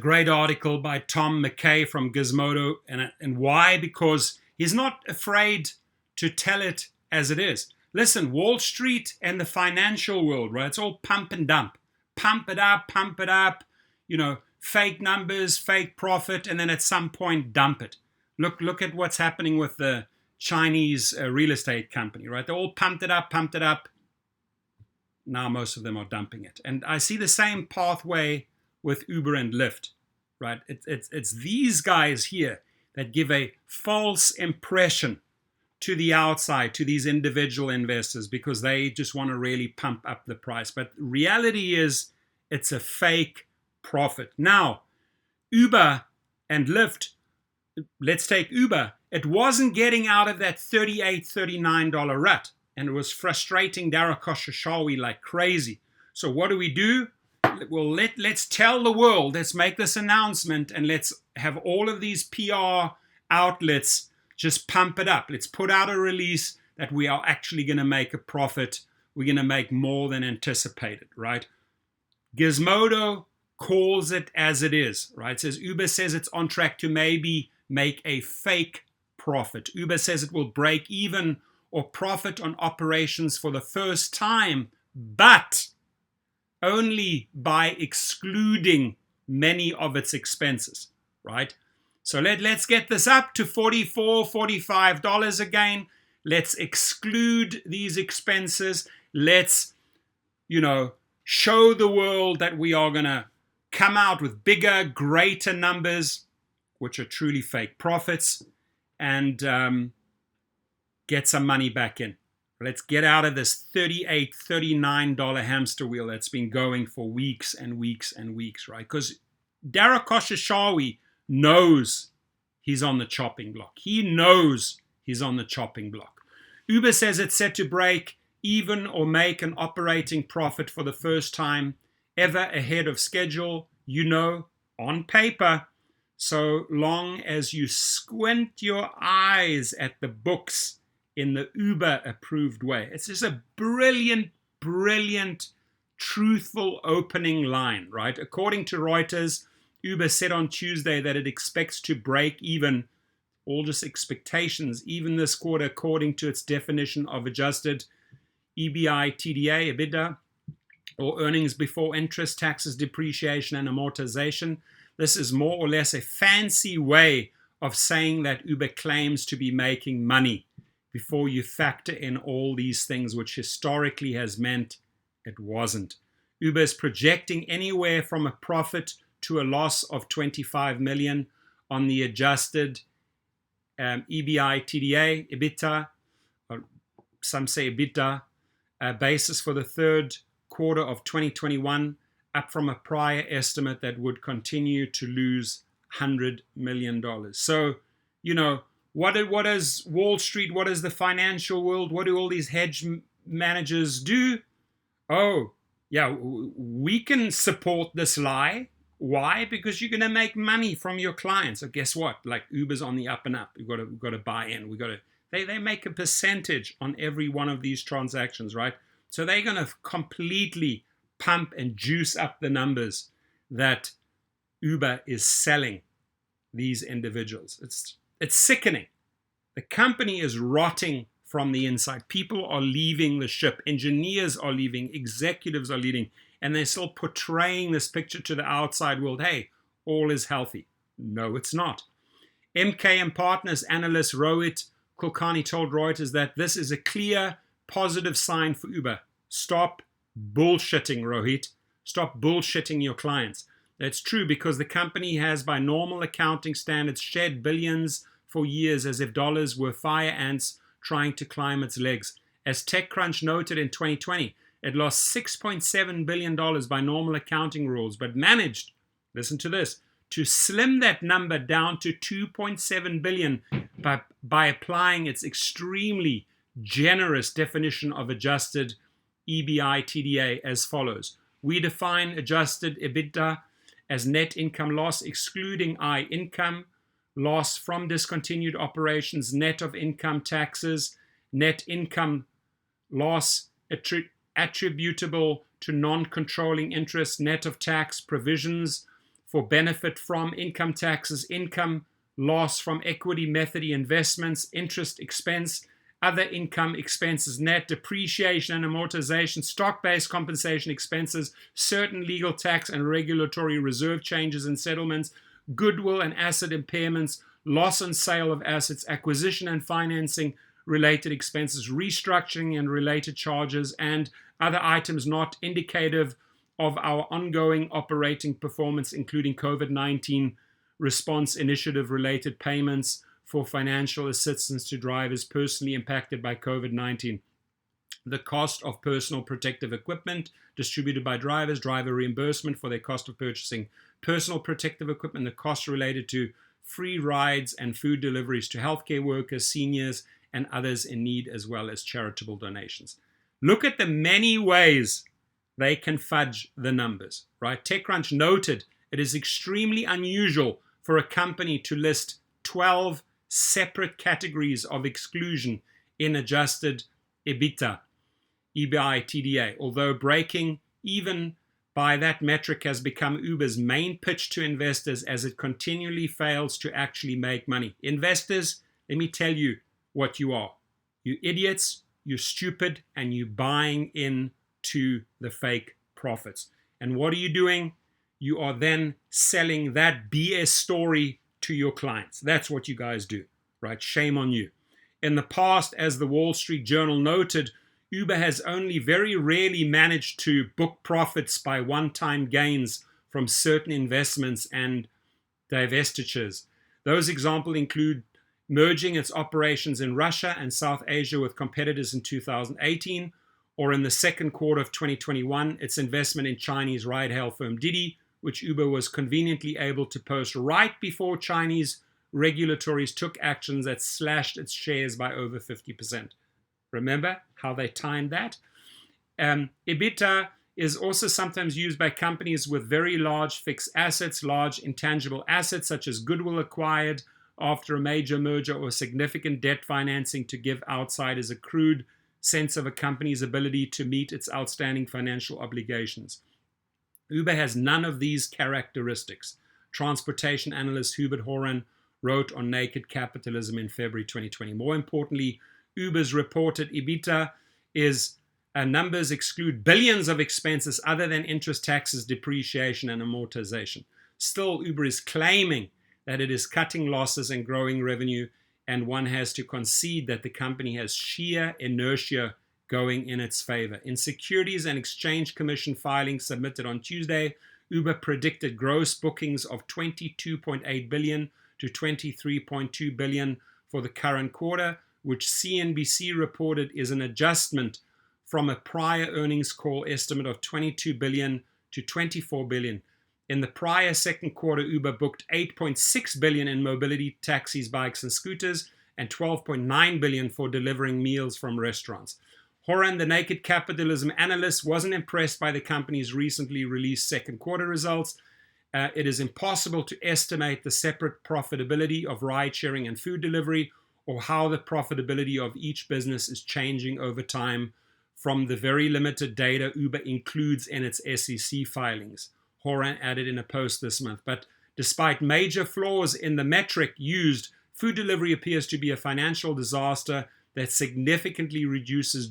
Great article by Tom McKay from Gizmodo. And why? Because he's not afraid to tell it as it is. Listen, Wall Street and the financial world, right? It's all pump and dump. Pump it up, fake numbers, fake profit, and then at some point dump it. Look at what's happening with the Chinese real estate company, right? They all pumped it up. Now most of them are dumping it. And I see the same pathway with Uber and Lyft, right? It's these guys here that give a false impression to the outside, to these individual investors, because they just want to really pump up the price. But reality is it's a fake profit. Now, Uber and Lyft, let's take Uber. It wasn't getting out of that $38, $39 rut, and it was frustrating Dara Khosrowshahi like crazy. So what do? Well, let's tell the world, let's make this announcement, and let's have all of these PR outlets just pump it up. Let's put out a release that we are actually going to make a profit. We're going to make more than anticipated, right? Gizmodo calls it as it is, right? It says Uber says it's on track to maybe make a fake profit. Uber says it will break even or profit on operations for the first time, but only by excluding many of its expenses, right? So let's get this up to $44, $45 again. Let's exclude these expenses. Let's, show the world that we are going to come out with bigger, greater numbers, which are truly fake profits, and get some money back in. Let's get out of this $38, $39 hamster wheel that's been going for weeks and weeks and weeks, right? Because Dara Khosrowshahi knows he's on the chopping block. He knows he's on the chopping block. Uber says it's set to break even or make an operating profit for the first time ever ahead of schedule, on paper, so long as you squint your eyes at the books in the Uber-approved way. It's just a brilliant, truthful opening line, right? According to Reuters, Uber said on Tuesday that it expects to break even, all just expectations, even this quarter, according to its definition of adjusted EBITDA, or earnings before interest, taxes, depreciation, and amortization. This is more or less a fancy way of saying that Uber claims to be making money before you factor in all these things, which historically has meant it wasn't. Uber is projecting anywhere from a profit to a loss of 25 million on the adjusted EBITDA, or some say EBITDA, basis for the third quarter of 2021, up from a prior estimate that would continue to lose $100 million. So, what is Wall Street? What is the financial world? What do all these hedge managers do? Oh, yeah, we can support this lie. Why? Because you're going to make money from your clients. So guess what? Like Uber's on the up and up. We've got to buy in. They make a percentage on every one of these transactions, right? So they're going to completely pump and juice up the numbers that Uber is selling these individuals. It's sickening. The company is rotting from the inside. People are leaving the ship. Engineers are leaving. Executives are leaving. And they're still portraying this picture to the outside world. Hey, all is healthy. No, it's not. MK & Partners analyst Rohit Kulkarni told Reuters that this is a clear, positive sign for Uber. Stop bullshitting, Rohit. Stop bullshitting your clients. That's true because the company has, by normal accounting standards, shed billions for years as if dollars were fire ants trying to climb its legs. As TechCrunch noted in 2020, it lost $6.7 billion by normal accounting rules, but managed, listen to this, to slim that number down to $2.7 billion by applying its extremely generous definition of adjusted EBITDA as follows. We define adjusted EBITDA as net income loss excluding income loss from discontinued operations, net of income taxes, net income loss attributable to non-controlling interest, net of tax provisions for benefit from income taxes, income loss from equity method investments, interest expense, other income expenses, net depreciation and amortization, stock-based compensation expenses, certain legal tax and regulatory reserve changes and settlements, goodwill and asset impairments, loss on sale of assets, acquisition and financing related expenses, restructuring and related charges, and other items not indicative of our ongoing operating performance, including COVID-19 response initiative related payments for financial assistance to drivers personally impacted by COVID-19, the cost of personal protective equipment distributed by drivers, driver reimbursement for their cost of purchasing personal protective equipment, the cost related to free rides and food deliveries to healthcare workers, seniors, and others in need, as well as charitable donations. Look at the many ways they can fudge the numbers, right? TechCrunch noted it is extremely unusual for a company to list 12 separate categories of exclusion in adjusted EBITDA, EBITDA, although breaking even by that metric has become Uber's main pitch to investors as it continually fails to actually make money. Investors, let me tell you what you are. You idiots, you're stupid, and you're buying into the fake profits. And what are you doing? You are then selling that BS story to your clients. That's what you guys do, right? Shame on you. In the past, as the Wall Street Journal noted, Uber has only very rarely managed to book profits by one-time gains from certain investments and divestitures. Those examples include merging its operations in Russia and South Asia with competitors in 2018, or in the second quarter of 2021, its investment in Chinese ride-hail firm Didi, which Uber was conveniently able to post right before Chinese regulators took actions that slashed its shares by over 50%. Remember how they timed that? EBITDA is also sometimes used by companies with very large fixed assets, large intangible assets such as goodwill acquired after a major merger or significant debt financing to give outsiders a crude sense of a company's ability to meet its outstanding financial obligations. Uber has none of these characteristics. Transportation analyst Hubert Horan wrote on Naked Capitalism in February 2020. More importantly, Uber's reported EBITDA numbers exclude billions of expenses other than interest, taxes, depreciation, and amortization. Still, Uber is claiming that it is cutting losses and growing revenue, and one has to concede that the company has sheer inertia going in its favor. In Securities and Exchange Commission filings submitted on Tuesday, Uber predicted gross bookings of $22.8 billion to $23.2 billion for the current quarter, which CNBC reported is an adjustment from a prior earnings call estimate of $22 billion to $24 billion. In the prior second quarter, Uber booked $8.6 billion in mobility taxis, bikes, and scooters, and $12.9 billion for delivering meals from restaurants. Horan, the Naked Capitalism analyst, wasn't impressed by the company's recently released second quarter results. It is impossible to estimate the separate profitability of ride-sharing and food delivery, or how the profitability of each business is changing over time from the very limited data Uber includes in its SEC filings, Horan added in a post this month. But despite major flaws in the metric used, food delivery appears to be a financial disaster that significantly reduces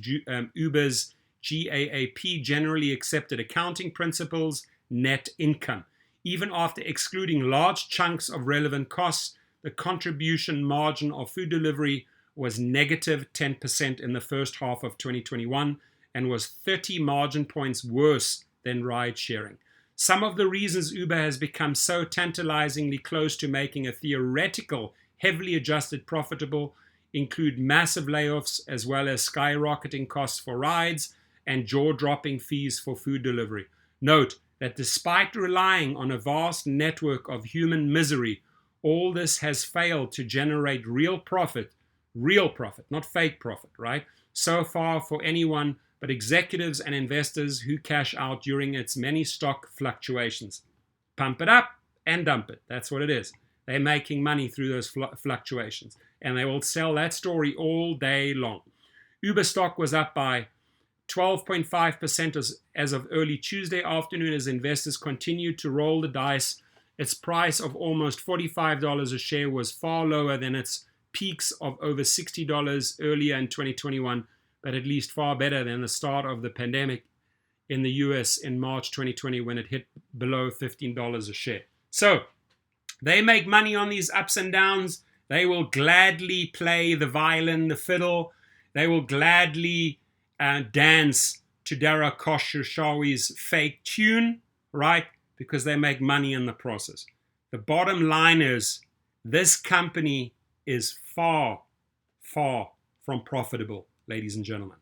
Uber's GAAP, generally accepted accounting principles, net income. Even after excluding large chunks of relevant costs, the contribution margin of food delivery was negative 10% in the first half of 2021 and was 30 margin points worse than ride sharing. Some of the reasons Uber has become so tantalizingly close to making a theoretical, heavily adjusted profitable include massive layoffs as well as skyrocketing costs for rides and jaw-dropping fees for food delivery. Note that despite relying on a vast network of human misery, all this has failed to generate real profit, not fake profit, right? So far for anyone but executives and investors who cash out during its many stock fluctuations. Pump it up and dump it. That's what it is. They're making money through those fluctuations, and they will sell that story all day long. Uber stock was up by 12.5% as of early Tuesday afternoon as investors continued to roll the dice Its price of almost $45 a share was far lower than its peaks of over $60 earlier in 2021, but at least far better than the start of the pandemic in the US in March 2020 when it hit below $15 a share. So they make money on these ups and downs. They will gladly play the violin, the fiddle. They will gladly dance to Dara Khosrowshahi's fake tune, right? Because they make money in the process. The bottom line is this company is far, far from profitable, ladies and gentlemen.